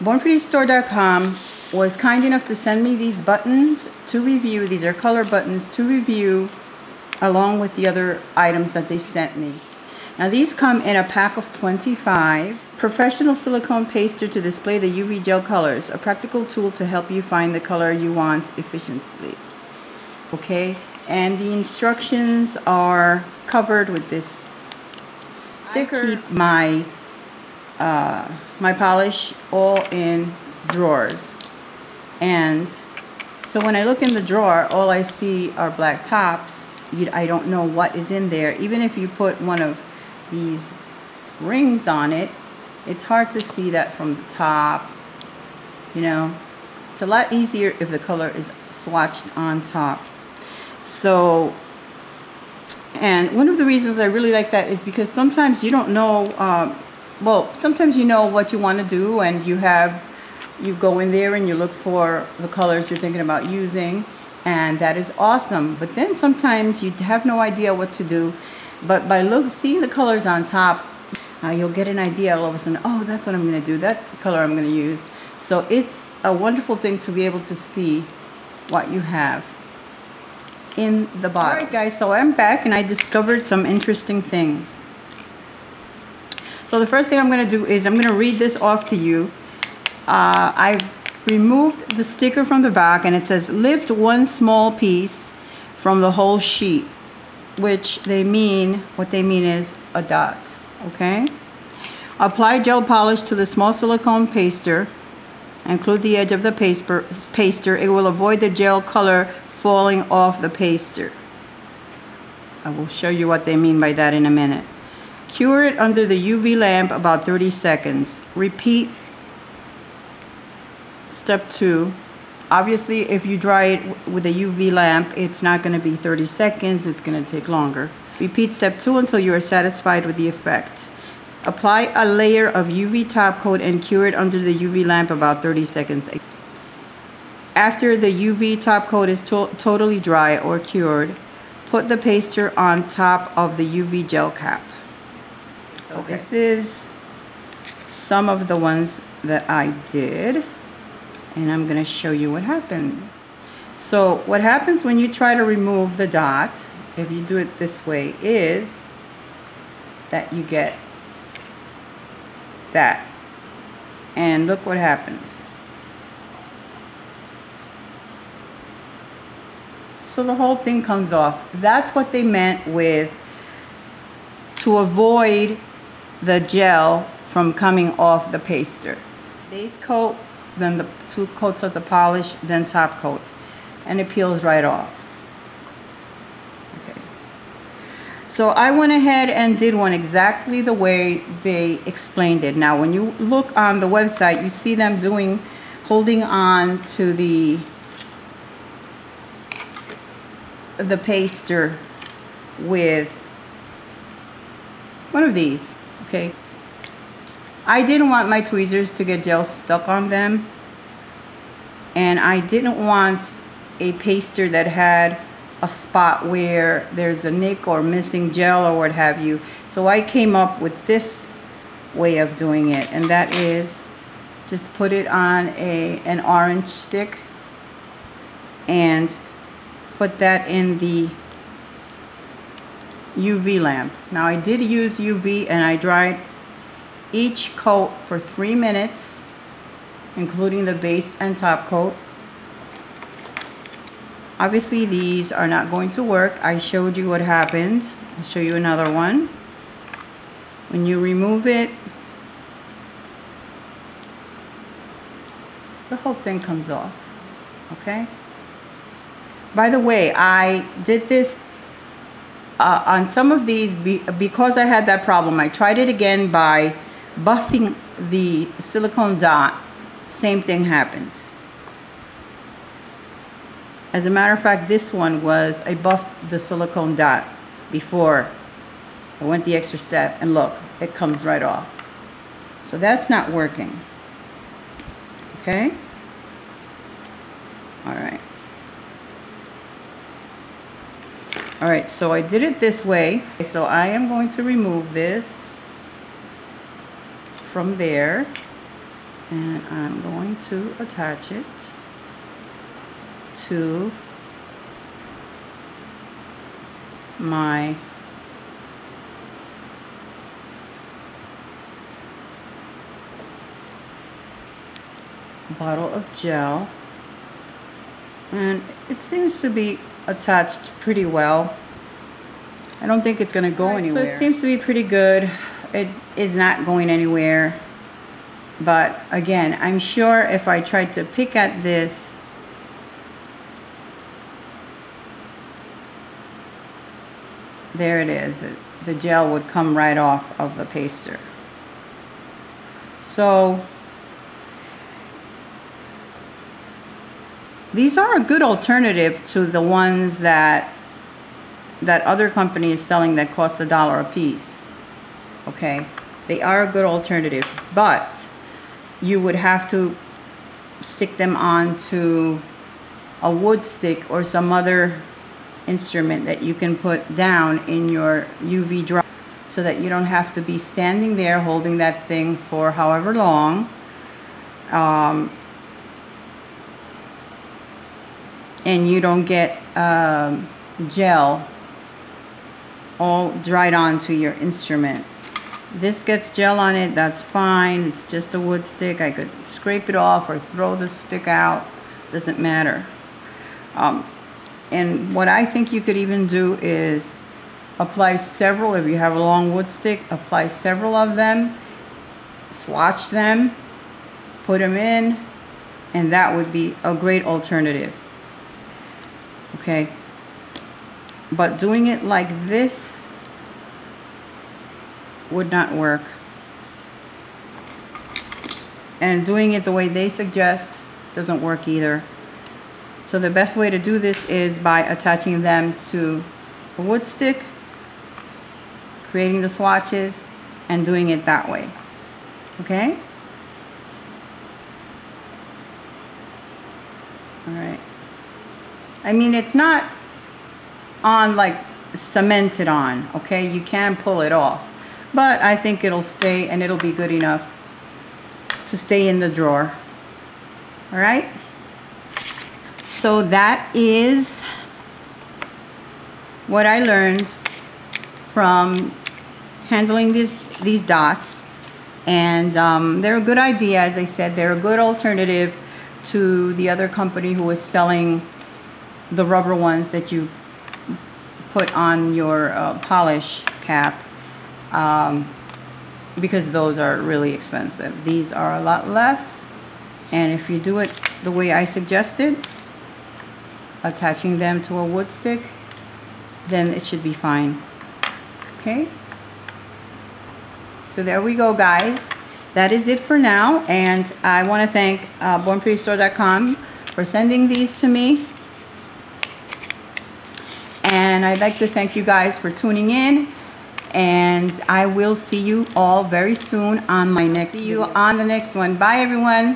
BornPrettyStore.com was kind enough to send me these buttons to review. These are color buttons to review along with the other items that they sent me. Now these come in a pack of 25. Professional silicone paster to display the UV gel colors. A practical tool to help you find the color you want efficiently. Okay, and the instructions are covered with this sticker. I keep my my polish all in drawers, and so when I look in the drawer, all I see are black tops. I don't know what is in there. Even if you put one of these rings on it, it's hard to see that from the top. You know, it's a lot easier if the color is swatched on top. So, and one of the reasons I really like that is because sometimes you don't know, well, sometimes you know what you want to do, and you go in there and you look for the colors you're thinking about using, and that is awesome. But then sometimes you have no idea what to do, but by seeing the colors on top, you'll get an idea all of a sudden. Oh, that's what I'm going to do. That's the color I'm going to use. So it's a wonderful thing to be able to see what you have in the bottle. Alright guys, so I'm back and I discovered some interesting things. So the first thing I'm going to do is I'm going to read this off to you. I removed the sticker from the back, and it says lift one small piece from the whole sheet, which what they mean is a dot. Okay, apply gel polish to the small silicone paster. Include the edge of the paster. It will avoid the gel color falling off the paster. I will show you what they mean by that in a minute. Cure it under the UV lamp about 30 seconds. Repeat step 2. Obviously, if you dry it with a UV lamp, it's not going to be 30 seconds. It's going to take longer. Repeat step 2 until you are satisfied with the effect. Apply a layer of UV top coat and cure it under the UV lamp about 30 seconds. After the UV top coat is totally dry or cured, put the paster on top of the UV gel cap. So this is some of the ones that I did, and I'm going to show you what happens. So what happens when you try to remove the dot, if you do it this way, is that you get that, and look what happens. So the whole thing comes off. That's what they meant with to avoid the gel from coming off the paster. Base coat, then the 2 coats of the polish, then top coat, and it peels right off. Okay. So I went ahead and did one exactly the way they explained it. Now when you look on the website, you see them holding on to the paster with one of these. Okay, I didn't want my tweezers to get gel stuck on them, and I didn't want a paster that had a spot where there's a nick or missing gel or what have you. So I came up with this way of doing it, and that is just put it on an orange stick and put that in the UV lamp. Now I did use UV, and I dried each coat for 3 minutes, including the base and top coat. Obviously these are not going to work. I showed you what happened. I'll show you another one. When you remove it, the whole thing comes off. Okay? By the way, I did this on some of these because I had that problem. I tried it again by buffing the silicone dot. Same thing happened. As a matter of fact, this one was, I buffed the silicone dot before I went the extra step, and look, it comes right off. So that's not working. Okay? Alright. Alright, so I did it this way. So I am going to remove this from there. And I'm going to attach it to my bottle of gel, and it seems to be attached pretty well. I don't think it's going to go anywhere. So it seems to be pretty good. It is not going anywhere. But again, I'm sure if I tried to pick at this, there it is. The gel would come right off of the paster. So these are a good alternative to the ones that other company is selling that cost $1 a piece. Okay, they are a good alternative, but you would have to stick them onto a wood stick or some other instrument that you can put down in your UV dry, so that you don't have to be standing there holding that thing for however long. And you don't get gel all dried onto your instrument. This gets gel on it, that's fine. It's just a wood stick. I could scrape it off or throw the stick out, doesn't matter. And what I think you could even do is apply several. If you have a long wood stick, apply several of them, swatch them, put them in, and that would be a great alternative. Okay, but doing it like this would not work, and doing it the way they suggest doesn't work either. So the best way to do this is by attaching them to a wood stick, creating the swatches, and doing it that way. Okay? Alright. I mean, it's not on like cemented on, okay? You can pull it off, but I think it'll stay, and it'll be good enough to stay in the drawer. All right, so that is what I learned from handling these dots, and they're a good idea. As I said, they're a good alternative to the other company who is selling the rubber ones that you put on your polish cap, because those are really expensive. These are a lot less, and if you do it the way I suggested, attaching them to a wood stick, then it should be fine. Okay, so there we go, guys. That is it for now, and I want to thank BornPrettyStore.com for sending these to me. And I'd like to thank you guys for tuning in, and I will see you all very soon on my next video. See you on the next one. Bye, everyone.